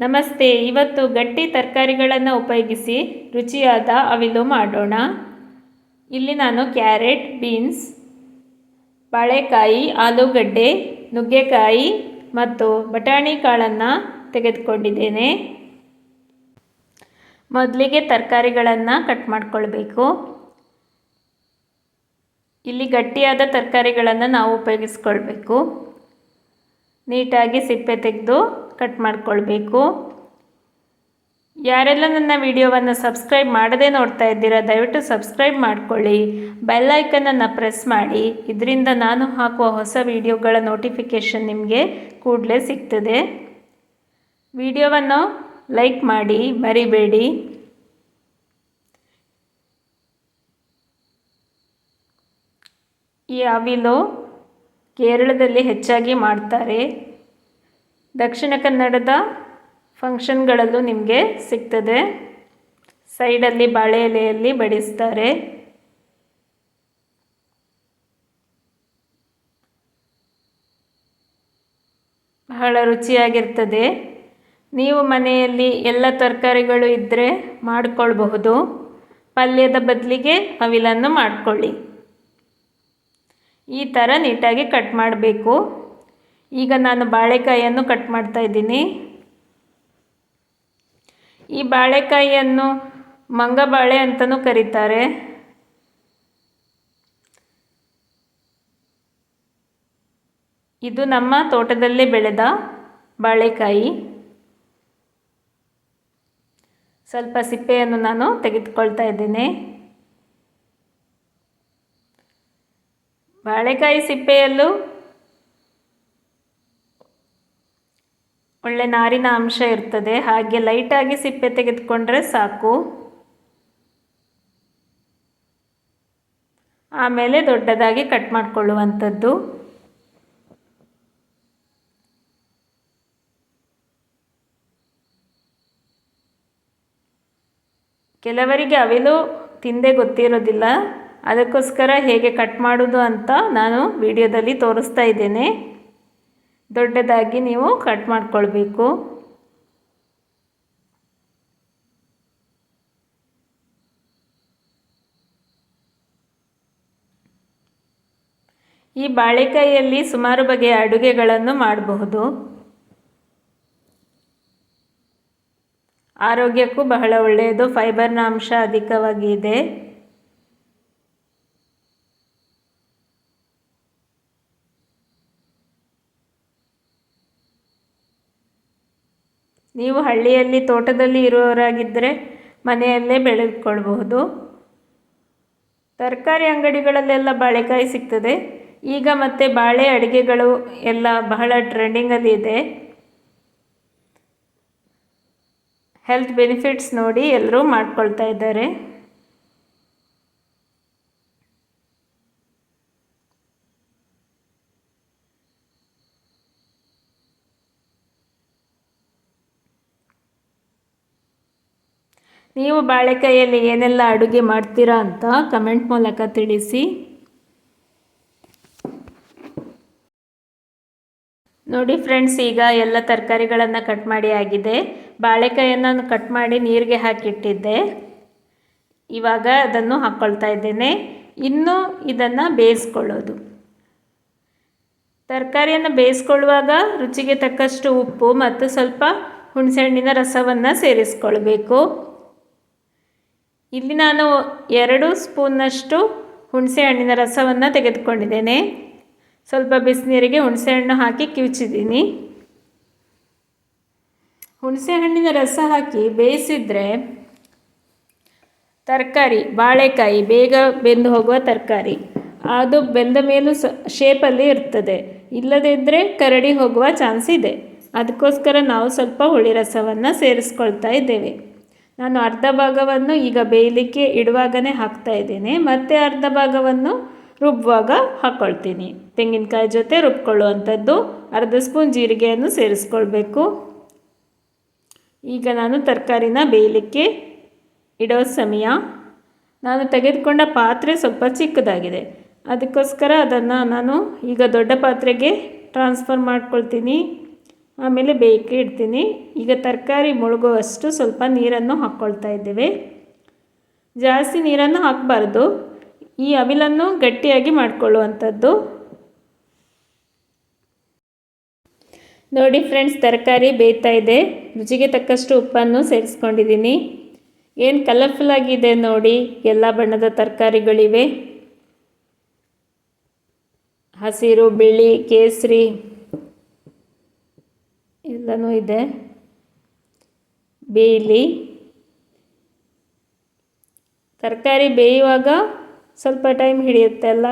ನಮಸ್ತೆ. ಇವತ್ತು ಗಟ್ಟಿ ತರಕಾರಿಗಳನ್ನು ಉಪಯೋಗಿಸಿ ರುಚಿಯಾದ ಅವಿಲು ಮಾಡೋಣ. ಇಲ್ಲಿ ನಾನು ಕ್ಯಾರೆಟ್, ಬೀನ್ಸ್, ಬಾಳೆಕಾಯಿ, ಆಲೂಗಡ್ಡೆ, ನುಗ್ಗೆಕಾಯಿ ಮತ್ತು ಬಟಾಣಿ ಕಾಳನ್ನು ತೆಗೆದುಕೊಂಡಿದ್ದೇನೆ. ಮೊದಲಿಗೆ ತರಕಾರಿಗಳನ್ನು ಕಟ್ ಮಾಡಿಕೊಳ್ಬೇಕು. ಇಲ್ಲಿ ಗಟ್ಟಿಯಾದ ತರಕಾರಿಗಳನ್ನು ನಾವು ಉಪಯೋಗಿಸ್ಕೊಳ್ಬೇಕು. ನೀಟಾಗಿ ಸಿಪ್ಪೆ ತೆಗೆದು ಕಟ್ ಮಾಡಿಕೊಳ್ಬೇಕು. ಯಾರೆಲ್ಲ ನನ್ನ ವಿಡಿಯೋವನ್ನು ಸಬ್ಸ್ಕ್ರೈಬ್ ಮಾಡದೇ ನೋಡ್ತಾ ಇದ್ದೀರಾ, ದಯವಿಟ್ಟು ಸಬ್ಸ್ಕ್ರೈಬ್ ಮಾಡಿಕೊಳ್ಳಿ. ಬೆಲ್ ಐಕನನ್ನು ಪ್ರೆಸ್ ಮಾಡಿ. ಇದರಿಂದ ನಾನು ಹಾಕುವ ಹೊಸ ವಿಡಿಯೋಗಳ ನೋಟಿಫಿಕೇಷನ್ ನಿಮಗೆ ಕೂಡಲೇ ಸಿಗ್ತದೆ. ವಿಡಿಯೋವನ್ನು ಲೈಕ್ ಮಾಡಿ ಮರಿಬೇಡಿ. ಈ ಅವಿಲು ಕೇರಳದಲ್ಲಿ ಹೆಚ್ಚಾಗಿ ಮಾಡ್ತಾರೆ. ದಕ್ಷಿಣ ಕನ್ನಡದ ಫಂಕ್ಷನ್ಗಳಲ್ಲೂ ನಿಮಗೆ ಸಿಗ್ತದೆ. ಸೈಡಲ್ಲಿ ಬಾಳೆ ಎಲೆಯಲ್ಲಿ ಬಡಿಸ್ತಾರೆ. ಬಹಳ ರುಚಿಯಾಗಿರ್ತದೆ. ನೀವು ಮನೆಯಲ್ಲಿ ಎಲ್ಲ ತರಕಾರಿಗಳು ಇದ್ದರೆ ಮಾಡಿಕೊಳ್ಬಹುದು. ಪಲ್ಯದ ಬದಲಿಗೆ ಅವಿಲನ್ನು ಮಾಡಿಕೊಳ್ಳಿ. ಈ ಥರ ನೀಟಾಗಿ ಕಟ್ ಮಾಡಬೇಕು. ಈಗ ನಾನು ಬಾಳೆಕಾಯಿಯನ್ನು ಕಟ್ ಮಾಡ್ತಾ ಇದ್ದೀನಿ. ಈ ಬಾಳೆಕಾಯಿಯನ್ನು ಮಂಗಬಾಳೆ ಅಂತಲೂ ಕರೀತಾರೆ. ಇದು ನಮ್ಮ ತೋಟದಲ್ಲೇ ಬೆಳೆದ ಬಾಳೆಕಾಯಿ. ಸ್ವಲ್ಪ ಸಿಪ್ಪೆಯನ್ನು ನಾನು ತೆಗೆದುಕೊಳ್ತಾ ಇದ್ದೇನೆ. ಬಾಳೆಕಾಯಿ ಸಿಪ್ಪೆಯಲ್ಲೂ ಒಳ್ಳೆ ನಾರಿನ ಅಂಶ ಇರ್ತದೆ. ಹಾಗೆ ಲೈಟಾಗಿ ಸಿಪ್ಪೆ ತೆಗೆದುಕೊಂಡ್ರೆ ಸಾಕು. ಆಮೇಲೆ ದೊಡ್ಡದಾಗಿ ಕಟ್ ಮಾಡಿಕೊಳ್ಳುವಂಥದ್ದು. ಕೆಲವರಿಗೆ ಅವಿಲು ತಿಂದೇ ಗೊತ್ತಿರೋದಿಲ್ಲ. ಅದಕ್ಕೋಸ್ಕರ ಹೇಗೆ ಕಟ್ ಮಾಡೋದು ಅಂತ ನಾನು ವಿಡಿಯೋದಲ್ಲಿ ತೋರಿಸ್ತಾ ಇದ್ದೇನೆ. ದೊಡ್ಡದಾಗಿ ನೀವು ಕಟ್ ಮಾಡಿಕೊಳ್ಬೇಕು. ಈ ಬಾಳೆಕಾಯಿಯಲ್ಲಿ ಸುಮಾರು ಬಗೆಯ ಅಡುಗೆಗಳನ್ನು ಮಾಡಬಹುದು. ಆರೋಗ್ಯಕ್ಕೂ ಬಹಳ ಒಳ್ಳೆಯದು. ಫೈಬರ್ನ ಅಂಶ ಅಧಿಕವಾಗಿ ಇದೆ. ನೀವು ಹಳ್ಳಿಯಲ್ಲಿ ತೋಟದಲ್ಲಿ ಇರುವವರಾಗಿದ್ದರೆ ಮನೆಯಲ್ಲೇ ಬೆಳೆದುಕೊಳ್ಬಹುದು. ತರಕಾರಿ ಅಂಗಡಿಗಳಲ್ಲೆಲ್ಲ ಬಾಳೆಕಾಯಿ ಸಿಗ್ತದೆ. ಈಗ ಮತ್ತೆ ಬಾಳೆ ಅಡುಗೆಗಳು ಎಲ್ಲ ಬಹಳ ಟ್ರೆಂಡಿಂಗಲ್ಲಿ ಇದೆ. ಹೆಲ್ತ್ ಬೆನಿಫಿಟ್ಸ್ ನೋಡಿ ಎಲ್ಲರೂ ಮಾಡ್ಕೊಳ್ತಾ ಇದ್ದಾರೆ. ನೀವು ಬಾಳೆಕಾಯಿಯಲ್ಲಿ ಏನೆಲ್ಲ ಅಡುಗೆ ಮಾಡ್ತೀರಾ ಅಂತ ಕಮೆಂಟ್ ಮೂಲಕ ತಿಳಿಸಿ. ನೋಡಿ ಫ್ರೆಂಡ್ಸ್, ಈಗ ಎಲ್ಲ ತರಕಾರಿಗಳನ್ನು ಕಟ್ ಮಾಡಿ ಆಗಿದೆ. ಬಾಳೆಕಾಯಿಯನ್ನು ಕಟ್ ಮಾಡಿ ನೀರಿಗೆ ಹಾಕಿಟ್ಟಿದ್ದೆ. ಇವಾಗ ಅದನ್ನು ಹಾಕ್ಕೊಳ್ತಾ ಇದ್ದೇನೆ. ಇನ್ನು ಇದನ್ನು ಬೇಯಿಸ್ಕೊಳ್ಳೋದು. ತರಕಾರಿಯನ್ನು ಬೇಯಿಸ್ಕೊಳ್ಳುವಾಗ ರುಚಿಗೆ ತಕ್ಕಷ್ಟು ಉಪ್ಪು ಮತ್ತು ಸ್ವಲ್ಪ ಹುಣಸೆಹಣ್ಣಿನ ರಸವನ್ನು ಸೇರಿಸ್ಕೊಳ್ಬೇಕು. ಇಲ್ಲಿ ನಾನು 2 ಸ್ಪೂನ್ನಷ್ಟು ಹುಣಸೆಹಣ್ಣಿನ ರಸವನ್ನು ತೆಗೆದುಕೊಂಡಿದ್ದೇನೆ. ಸ್ವಲ್ಪ ಬಿಸಿನೀರಿಗೆ ಹುಣಸೆಹಣ್ಣು ಹಾಕಿ ಕಿವುಚಿದ್ದೀನಿ. ಹುಣಸೆಹಣ್ಣಿನ ರಸ ಹಾಕಿ ಬೇಯಿಸಿದರೆ ತರಕಾರಿ ಬಾಳೆಕಾಯಿ ಬೇಗ ಬೆಂದು ಹೋಗುವ ತರಕಾರಿ. ಅದು ಬೆಂದ ಮೇಲೂ ಶೇಪಲ್ಲಿ ಇರ್ತದೆ. ಇಲ್ಲದಿದ್ದರೆ ಕರಡಿ ಹೋಗುವ ಚಾನ್ಸ್ ಇದೆ. ಅದಕ್ಕೋಸ್ಕರ ನಾವು ಸ್ವಲ್ಪ ಹುಳಿ ರಸವನ್ನು ಸೇರಿಸ್ಕೊಳ್ತಾ ಇದ್ದೇವೆ. ನಾನು ಅರ್ಧ ಭಾಗವನ್ನು ಈಗ ಬೇಯಲಿಕ್ಕೆ ಇಡುವಾಗಲೇ ಹಾಕ್ತಾ ಇದ್ದೇನೆ. ಮತ್ತು ಅರ್ಧ ಭಾಗವನ್ನು ರುಬ್ಬುವಾಗ ಹಾಕ್ಕೊಳ್ತೀನಿ. ತೆಂಗಿನಕಾಯಿ ಜೊತೆ ರುಬ್ಕೊಳ್ಳುವಂಥದ್ದು. ಅರ್ಧ ಸ್ಪೂನ್ ಜೀರಿಗೆಯನ್ನು ಸೇರಿಸ್ಕೊಳ್ಬೇಕು. ಈಗ ನಾನು ತರಕಾರಿನ ಬೇಯಲಿಕ್ಕೆ ಇಡೋ ಸಮಯ. ನಾನು ತೆಗೆದುಕೊಂಡ ಪಾತ್ರೆ ಸ್ವಲ್ಪ ಚಿಕ್ಕದಾಗಿದೆ. ಅದಕ್ಕೋಸ್ಕರ ಅದನ್ನು ನಾನು ಈಗ ದೊಡ್ಡ ಪಾತ್ರೆಗೆ ಟ್ರಾನ್ಸ್ಫರ್ ಮಾಡ್ಕೊಳ್ತೀನಿ. ಆಮೇಲೆ ಬೇಯಕ್ಕೆ ಇಡ್ತೀನಿ. ಈಗ ತರಕಾರಿ ಮುಳುಗುವಷ್ಟು ಸ್ವಲ್ಪ ನೀರನ್ನು ಹಾಕ್ಕೊಳ್ತಾ ಇದ್ದೇವೆ. ಜಾಸ್ತಿ ನೀರನ್ನು ಹಾಕಬಾರ್ದು, ಈ ಅವಿಲನ್ನು ಗಟ್ಟಿಯಾಗಿ ಮಾಡಿಕೊಳ್ಳುವಂಥದ್ದು. ನೋಡಿ ಫ್ರೆಂಡ್ಸ್, ತರಕಾರಿ ಬೇಯ್ತಾ ಇದೆ. ರುಚಿಗೆ ತಕ್ಕಷ್ಟು ಉಪ್ಪನ್ನು ಸೇರಿಸ್ಕೊಂಡಿದ್ದೀನಿ. ಏನು ಕಲರ್ಫುಲ್ ಆಗಿದೆ ನೋಡಿ, ಎಲ್ಲ ಬಣ್ಣದ ತರಕಾರಿಗಳಿವೆ. ಹಸಿರು, ಬಿಳಿ, ಕೇಸರಿ ಎಲ್ಲನೂ ಇದೆ. ಬೇಯಲಿ. ತರಕಾರಿ ಬೇಯುವಾಗ ಸ್ವಲ್ಪ ಟೈಮ್ ಹಿಡಿಯುತ್ತೆ ಅಲ್ಲ,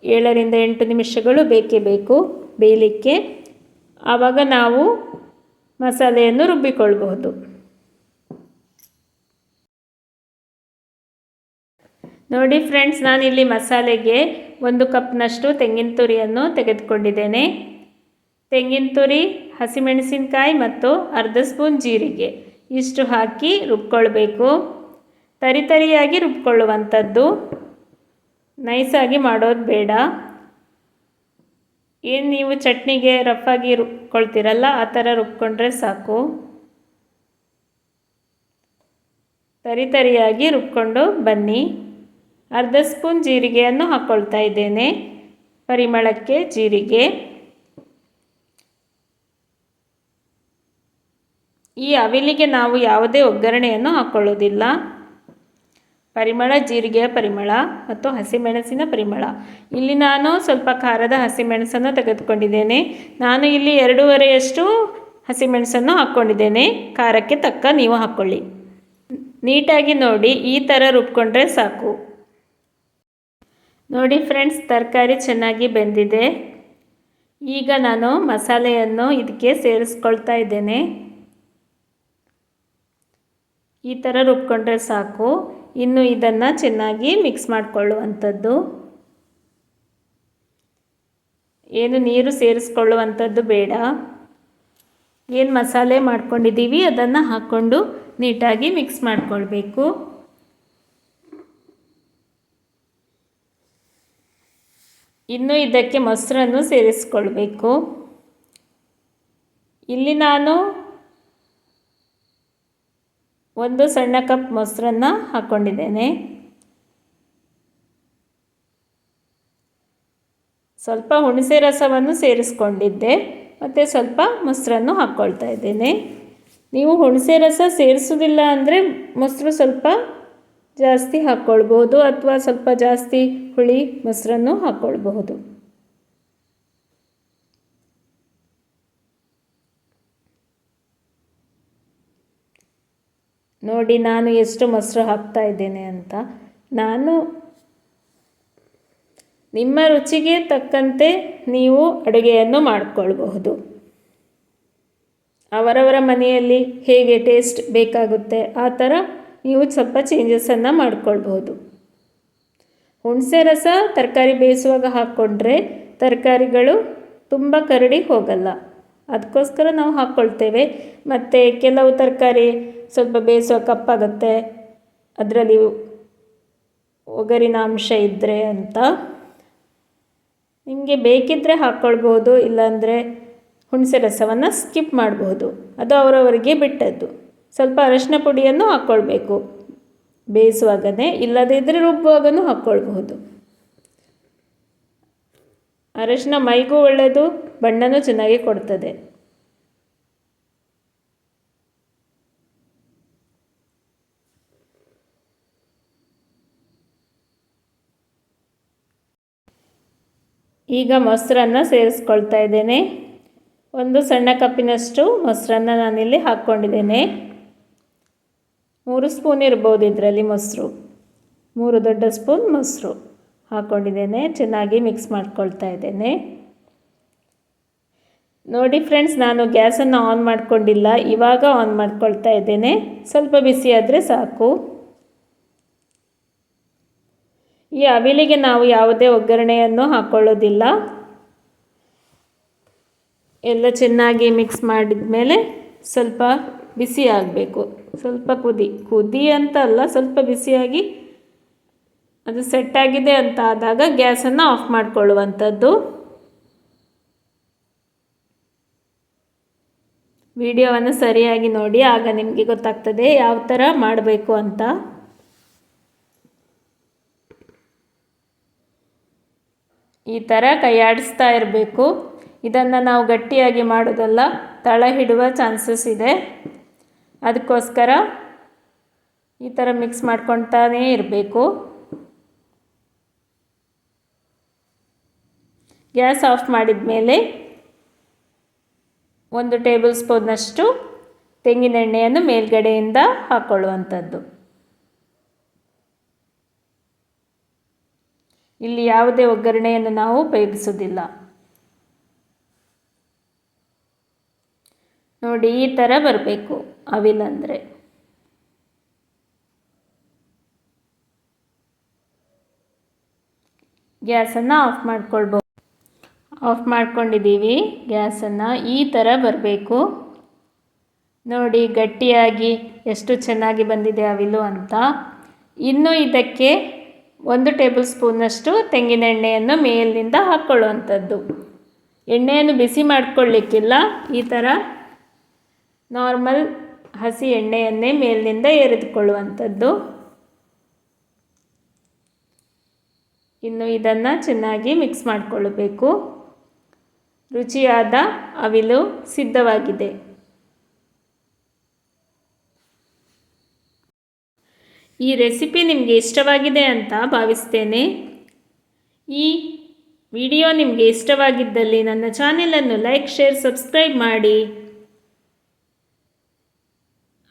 7ರಿಂದ 8 ನಿಮಿಷಗಳು ಬೇಕೇ ಬೇಕು ಬೇಯಲಿಕ್ಕೆ. ಆವಾಗ ನಾವು ಮಸಾಲೆಯನ್ನು ರುಬ್ಬಿಕೊಳ್ಬಹುದು. ನೋಡಿ ಫ್ರೆಂಡ್ಸ್, ನಾನಿಲ್ಲಿ ಮಸಾಲೆಗೆ 1 ಕಪ್ನಷ್ಟು ತೆಂಗಿನ ತುರಿಯನ್ನು ತೆಗೆದುಕೊಂಡಿದ್ದೇನೆ. ತೆಂಗಿನ ತುರಿ, ಹಸಿಮೆಣಸಿನಕಾಯಿ ಮತ್ತು ಅರ್ಧ ಸ್ಪೂನ್ ಜೀರಿಗೆ ಇಷ್ಟು ಹಾಕಿ ರುಬ್ಕೊಳ್ಬೇಕು. ತರಿಯಾಗಿ ರುಬ್ಕೊಳ್ಳುವಂಥದ್ದು, ನೈಸಾಗಿ ಮಾಡೋದು ಬೇಡ. ಏನು ನೀವು ಚಟ್ನಿಗೆ ರಫಾಗಿ ರುಬ್ಕೊಳ್ತೀರಲ್ಲ, ಆ ಥರ ರುಬ್ಕೊಂಡ್ರೆ ಸಾಕು. ತರಿಯಾಗಿ ರುಬ್ಕೊಂಡು ಬನ್ನಿ. ಅರ್ಧ ಸ್ಪೂನ್ ಜೀರಿಗೆಯನ್ನು ಹಾಕ್ಕೊಳ್ತಾ ಇದ್ದೇನೆ, ಪರಿಮಳಕ್ಕೆ ಜೀರಿಗೆ. ಈ ಅವಿಲಿಗೆ ನಾವು ಯಾವುದೇ ಒಗ್ಗರಣೆಯನ್ನು ಹಾಕ್ಕೊಳ್ಳೋದಿಲ್ಲ. ಪರಿಮಳ, ಜೀರಿಗೆಯ ಪರಿಮಳ ಮತ್ತು ಹಸಿಮೆಣಸಿನ ಪರಿಮಳ. ಇಲ್ಲಿ ನಾನು ಸ್ವಲ್ಪ ಖಾರದ ಹಸಿಮೆಣಸನ್ನು ತೆಗೆದುಕೊಂಡಿದ್ದೇನೆ. ನಾನು ಇಲ್ಲಿ 2.5 ಹಸಿಮೆಣಸನ್ನು ಹಾಕ್ಕೊಂಡಿದ್ದೇನೆ. ಖಾರಕ್ಕೆ ತಕ್ಕ ನೀವು ಹಾಕ್ಕೊಳ್ಳಿ. ನೀಟಾಗಿ ನೋಡಿ, ಈ ಥರ ರುಬ್ಕೊಂಡ್ರೆ ಸಾಕು. ನೋಡಿ ಫ್ರೆಂಡ್ಸ್, ತರಕಾರಿ ಚೆನ್ನಾಗಿ ಬೆಂದಿದೆ. ಈಗ ನಾನು ಮಸಾಲೆಯನ್ನು ಇದಕ್ಕೆ ಸೇರಿಸ್ಕೊಳ್ತಾ ಇದ್ದೇನೆ. ಈ ಥರ ರುಬ್ಕೊಂಡ್ರೆ ಸಾಕು. ಇನ್ನು ಇದನ್ನು ಚೆನ್ನಾಗಿ ಮಿಕ್ಸ್ ಮಾಡಿಕೊಳ್ಳುವಂಥದ್ದು. ಏನು ನೀರು ಸೇರಿಸ್ಕೊಳ್ಳುವಂಥದ್ದು ಬೇಡ. ಏನು ಮಸಾಲೆ ಮಾಡ್ಕೊಂಡಿದ್ದೀವಿ ಅದನ್ನು ಹಾಕ್ಕೊಂಡು ನೀಟಾಗಿ ಮಿಕ್ಸ್ ಮಾಡಿಕೊಳ್ಬೇಕು. ಇನ್ನು ಇದಕ್ಕೆ ಮೊಸರನ್ನು ಸೇರಿಸ್ಕೊಳ್ಬೇಕು. ಇಲ್ಲಿ ನಾನು 1 ಸಣ್ಣ ಕಪ್ ಮೊಸರನ್ನು ಹಾಕ್ಕೊಂಡಿದ್ದೇನೆ. ಸ್ವಲ್ಪ ಹುಣಸೆ ರಸವನ್ನು ಸೇರಿಸ್ಕೊಂಡಿದ್ದೆ ಮತ್ತು ಸ್ವಲ್ಪ ಮೊಸರನ್ನು ಹಾಕ್ಕೊಳ್ತಾ ಇದ್ದೇನೆ. ನೀವು ಹುಣಸೆ ರಸ ಸೇರಿಸೋದಿಲ್ಲ ಅಂದರೆ ಮೊಸರು ಸ್ವಲ್ಪ ಜಾಸ್ತಿ ಹಾಕ್ಕೊಳ್ಬಹುದು, ಅಥವಾ ಸ್ವಲ್ಪ ಜಾಸ್ತಿ ಹುಳಿ ಮೊಸರನ್ನು ಹಾಕ್ಕೊಳ್ಬಹುದು. ನೋಡಿ ನಾನು ಎಷ್ಟು ಮೊಸರು ಹಾಕ್ತಾ ಇದ್ದೇನೆ ಅಂತ. ನಾನು ನಿಮ್ಮ ರುಚಿಗೆ ತಕ್ಕಂತೆ ನೀವು ಅಡುಗೆಯನ್ನು ಮಾಡಿಕೊಳ್ಬಹುದು. ಅವರವರ ಮನೆಯಲ್ಲಿ ಹೇಗೆ ಟೇಸ್ಟ್ ಬೇಕಾಗುತ್ತೆ ಆ ಥರ ನೀವು ಸ್ವಲ್ಪ ಚೇಂಜಸನ್ನು ಮಾಡಿಕೊಳ್ಬಹುದು. ಹುಣಸೆ ರಸ ತರಕಾರಿ ಬೇಯಿಸುವಾಗ ಹಾಕ್ಕೊಂಡ್ರೆ ತರಕಾರಿಗಳು ತುಂಬ ಕರಡಿ ಹೋಗಲ್ಲ, ಅದಕ್ಕೋಸ್ಕರ ನಾವು ಹಾಕ್ಕೊಳ್ತೇವೆ. ಮತ್ತು ಕೆಲವು ತರಕಾರಿ ಸ್ವಲ್ಪ ಬೇಯಿಸುವ ಕಪ್ಪಾಗುತ್ತೆ, ಅದರಲ್ಲಿ ಒಗರಿನ ಅಂಶ ಇದ್ದರೆ ಅಂತ. ನಿಮಗೆ ಬೇಕಿದ್ದರೆ ಹಾಕ್ಕೊಳ್ಬೋದು, ಇಲ್ಲಾಂದರೆ ಹುಣಸೆ ರಸವನ್ನು ಸ್ಕಿಪ್ ಮಾಡಬಹುದು. ಅದು ಅವರವರಿಗೆ ಬಿಟ್ಟದ್ದು. ಸ್ವಲ್ಪ ಅರಶಿನ ಪುಡಿಯನ್ನು ಹಾಕ್ಕೊಳ್ಬೇಕು ಬೇಯಿಸುವಾಗನೇ, ಇಲ್ಲದೇ ಇದ್ದರೆ ರುಬ್ಬುವಾಗನೂ ಹಾಕ್ಕೊಳ್ಬಹುದು. ಅರಶಿನ ಮೈಗೂ ಒಳ್ಳೆಯದು, ಬಣ್ಣನೂ ಚೆನ್ನಾಗಿ ಕೊಡ್ತದೆ. ಈಗ ಮೊಸರನ್ನು ಸೇರಿಸ್ಕೊಳ್ತಾ ಇದ್ದೇನೆ. 1 ಸಣ್ಣ ಕಪ್ಪಿನಷ್ಟು ಮೊಸರನ್ನು ನಾನಿಲ್ಲಿ ಹಾಕ್ಕೊಂಡಿದ್ದೇನೆ. 3 ಸ್ಪೂನ್ ಇರ್ಬೋದು ಇದರಲ್ಲಿ ಮೊಸರು. 3 ದೊಡ್ಡ ಸ್ಪೂನ್ ಮೊಸರು ಹಾಕ್ಕೊಂಡಿದ್ದೇನೆ. ಚೆನ್ನಾಗಿ ಮಿಕ್ಸ್ ಮಾಡ್ಕೊಳ್ತಾ ಇದ್ದೇನೆ. ನೋಡಿ ಫ್ರೆಂಡ್ಸ್, ನಾನು ಗ್ಯಾಸನ್ನು ಆನ್ ಮಾಡ್ಕೊಂಡಿಲ್ಲ, ಇವಾಗ ಆನ್ ಮಾಡ್ಕೊಳ್ತಾ ಇದ್ದೇನೆ. ಸ್ವಲ್ಪ ಬಿಸಿ ಆದರೆ ಸಾಕು. ಈ ಅವಿಲಿಗೆ ನಾವು ಯಾವುದೇ ಒಗ್ಗರಣೆಯನ್ನು ಹಾಕ್ಕೊಳ್ಳೋದಿಲ್ಲ. ಎಲ್ಲ ಚೆನ್ನಾಗಿ ಮಿಕ್ಸ್ ಮಾಡಿದ ಮೇಲೆ ಸ್ವಲ್ಪ ಬಿಸಿ ಆಗಬೇಕು. ಸ್ವಲ್ಪ ಕುದಿ ಅಂತ ಅಲ್ಲ, ಸ್ವಲ್ಪ ಬಿಸಿಯಾಗಿ ಅದು ಸೆಟ್ಟಾಗಿದೆ ಅಂತ ಆದಾಗ ಗ್ಯಾಸನ್ನು ಆಫ್ ಮಾಡಿಕೊಳ್ಳುವಂಥದ್ದು. ವಿಡಿಯೋವನ್ನು ಸರಿಯಾಗಿ ನೋಡಿ, ಆಗ ನಿಮಗೆ ಗೊತ್ತಾಗ್ತದೆ ಯಾವ ಥರ ಮಾಡಬೇಕು ಅಂತ. ಈ ಥರ ಕೈ ಆಡಿಸ್ತಾ ಇರಬೇಕು. ಇದನ್ನು ನಾವು ಗಟ್ಟಿಯಾಗಿ ಮಾಡೋದಲ್ಲ, ತಳ ಹಿಡುವ ಚಾನ್ಸಸ್ ಇದೆ. ಅದಕ್ಕೋಸ್ಕರ ಈ ಥರ ಮಿಕ್ಸ್ ಮಾಡ್ಕೊಳ್ತಾನೇ ಇರಬೇಕು. ಗ್ಯಾಸ್ ಆಫ್ ಮಾಡಿದ ಮೇಲೆ 1 ಟೇಬಲ್ ಸ್ಪೂನ್ನಷ್ಟು ತೆಂಗಿನ ಎಣ್ಣೆಯನ್ನು ಮೇಲ್ಗಡೆಯಿಂದ ಹಾಕ್ಕೊಳ್ಳುವಂಥದ್ದು. ಇಲ್ಲಿ ಯಾವುದೇ ಒಗ್ಗರಣೆಯನ್ನು ನಾವು ಉಪಯೋಗಿಸೋದಿಲ್ಲ. ನೋಡಿ, ಈ ಥರ ಬರಬೇಕು ಅವಿಲಂದರೆ. ಗ್ಯಾಸನ್ನು ಆಫ್ ಮಾಡ್ಕೊಳ್ಬೋದು. ಆಫ್ ಮಾಡ್ಕೊಂಡಿದ್ದೀವಿ ಗ್ಯಾಸನ್ನು. ಈ ಥರ ಬರಬೇಕು ನೋಡಿ, ಗಟ್ಟಿಯಾಗಿ ಎಷ್ಟು ಚೆನ್ನಾಗಿ ಬಂದಿದೆ ಅವಿಲು ಅಂತ. ಇನ್ನು ಇದಕ್ಕೆ 1 ಟೇಬಲ್ ಸ್ಪೂನ್ನಷ್ಟು ತೆಂಗಿನ ಎಣ್ಣೆಯನ್ನು ಮೇಲಿನಿಂದ ಹಾಕ್ಕೊಳ್ಳುವಂಥದ್ದು. ಎಣ್ಣೆಯನ್ನು ಬಿಸಿ ಮಾಡ್ಕೊಳ್ಳಿಕ್ಕಿಲ್ಲ, ಈ ಥರ ನಾರ್ಮಲ್ ಹಸಿ ಎಣ್ಣೆಯನ್ನೇ ಮೇಲಿನಿಂದ ಎರೆದುಕೊಳ್ಳುವಂಥದ್ದು. ಇನ್ನು ಇದನ್ನು ಚೆನ್ನಾಗಿ ಮಿಕ್ಸ್ ಮಾಡಿಕೊಳ್ಳಬೇಕು. ರುಚಿಯಾದ ಅವಿಲು ಸಿದ್ಧವಾಗಿದೆ. ಈ ರೆಸಿಪಿ ನಿಮಗೆ ಇಷ್ಟವಾಗಿದೆ ಅಂತ ಭಾವಿಸ್ತೇನೆ. ಈ ವಿಡಿಯೋ ನಿಮಗೆ ಇಷ್ಟವಾಗಿದ್ದಲ್ಲಿ ನನ್ನ ಚಾನೆಲನ್ನು ಲೈಕ್, ಶೇರ್, ಸಬ್ಸ್ಕ್ರೈಬ್ ಮಾಡಿ.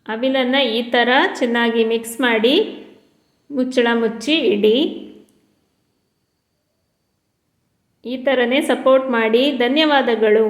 ಅವಿಲನ್ನು ಈ ಥರ ಚೆನ್ನಾಗಿ ಮಿಕ್ಸ್ ಮಾಡಿ ಮುಚ್ಚಳ ಮುಚ್ಚಿ ಇಡಿ. ಈ ಥರನೇ ಸಪೋರ್ಟ್ ಮಾಡಿ. ಧನ್ಯವಾದಗಳು.